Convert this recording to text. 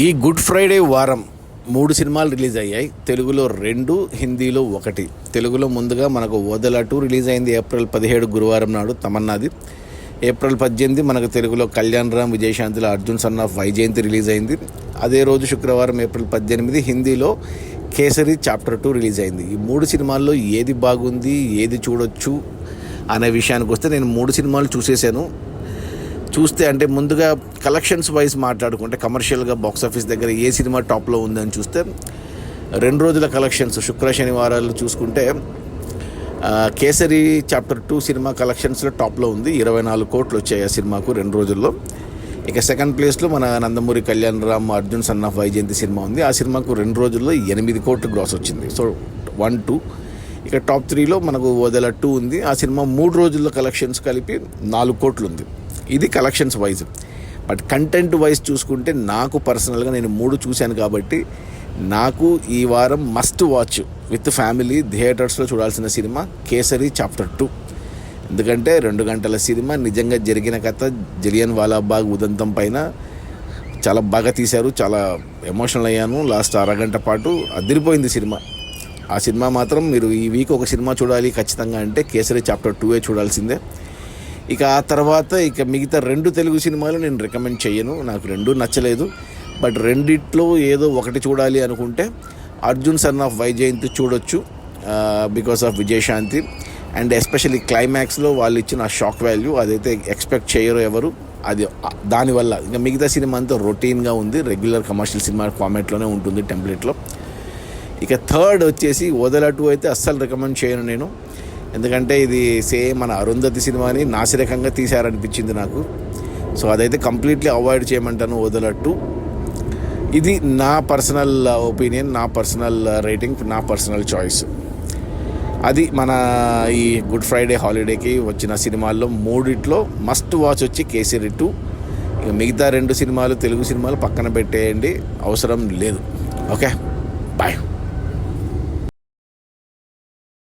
ఈ good Friday వారం 3 సినిమాలు రిలీజ్ అయ్యాయి. తెలుగులో 2, హిందీలో 1. తెలుగులో ముందుగా మనకు ఓదెల 2 రిలీజ్ అయింది ఏప్రిల్ 17 గురువారం నాడు తమన్నాది. ఏప్రిల్ 18 మనకు తెలుగులో కళ్యాణ్ రామ్ విజయశాంతిలో Arjun son of Vyjayanthi release అయింది. అదే రోజు శుక్రవారం ఏప్రిల్ 18 హిందీలో కేసరి చాప్టర్ 2 రిలీజ్ అయింది. ఈ 3 సినిమాల్లో ఏది బాగుంది, ఏది చూడొచ్చు అనే విషయానికి వస్తే నేను 3 సినిమాలు చూసేసాను. చూస్తే అంటే ముందుగా కలెక్షన్స్ వైజ్ మాట్లాడుకుంటే కమర్షియల్గా బాక్సాఫీస్ దగ్గర ఏ సినిమా టాప్లో ఉందని చూస్తే 2 రోజుల కలెక్షన్స్ శుక్ర శనివారాలు చూసుకుంటే కేసరి చాప్టర్ 2 సినిమా కలెక్షన్స్లో టాప్లో ఉంది. 24 కోట్లు వచ్చాయి ఆ సినిమాకు 2 రోజుల్లో. ఇక సెకండ్ ప్లేస్లో మన Nandamuri Kalyan Ram Arjun son of Vyjayanthi cinema ఉంది. ఆ సినిమాకు 2 రోజుల్లో 8 కోట్లు గ్రాస్ వచ్చింది. సో 1, 2. ఇక టాప్ 3లో మనకు ఓదెల 2 ఉంది. ఆ సినిమా 3 రోజుల్లో కలెక్షన్స్ కలిపి 4 కోట్లు ఉంది. ఇది collections wise. But content wise చూసుకుంటే నాకు పర్సనల్గా నేను 3 చూశాను కాబట్టి నాకు ఈ వారం మస్ట్ వాచ్ విత్ ఫ్యామిలీ థియేటర్స్లో చూడాల్సిన సినిమా కేసరి చాప్టర్ 2. ఎందుకంటే 2 గంటల సినిమా, నిజంగా జరిగిన కథ, జలియన్ వాలాబాగ్ ఉదంతం పైన చాలా బాగా తీశారు. చాలా ఎమోషనల్ అయ్యాను. లాస్ట్ అరగంట పాటు అదిరిపోయింది సినిమా. ఆ సినిమా మాత్రం మీరు ఈ వీక్ ఒక సినిమా చూడాలి ఖచ్చితంగా అంటే కేసరి చాప్టర్ 2 చూడాల్సిందే. ఇక ఆ తర్వాత ఇక మిగతా 2 తెలుగు సినిమాలు నేను రికమెండ్ చేయను. నాకు 2 నచ్చలేదు. బట్ రెండిట్లో ఏదో ఒకటి చూడాలి అనుకుంటే అర్జున్ సన్ ఆఫ్ వైజయంతి చూడొచ్చు because of Vijayashanti. And especially క్లైమాక్స్లో వాళ్ళు ఇచ్చిన షాక్ వాల్యూ అదైతే ఎక్స్పెక్ట్ చేయరు ఎవరు. అది దానివల్ల ఇంకా మిగతా సినిమా అంతా రొటీన్గా ఉంది. రెగ్యులర్ కమర్షియల్ సినిమా ఫార్మాట్లోనే ఉంటుంది టెంప్లెట్లో. ఇక థర్డ్ వచ్చేసి ఓదెల 2 అయితే అస్సలు రికమెండ్ చేయను నేను. ఎందుకంటే ఇది సేమ్ మన అరుంధతి సినిమాని నాసిరకంగా తీశారనిపించింది నాకు. సో అదైతే కంప్లీట్లీ అవాయిడ్ చేయమంటాను ఓదెల 2. ఇది నా పర్సనల్ ఒపీనియన్, నా పర్సనల్ రేటింగ్, నా పర్సనల్ చాయిస్. అది మన ఈ గుడ్ ఫ్రైడే హాలిడేకి వచ్చిన సినిమాల్లో 3 మస్ట్ వాచ్ వచ్చి కేసరి 2. ఇక మిగతా 2 సినిమాలు తెలుగు సినిమాలు పక్కన పెట్టేయండి, అవసరం లేదు. Okay, bye.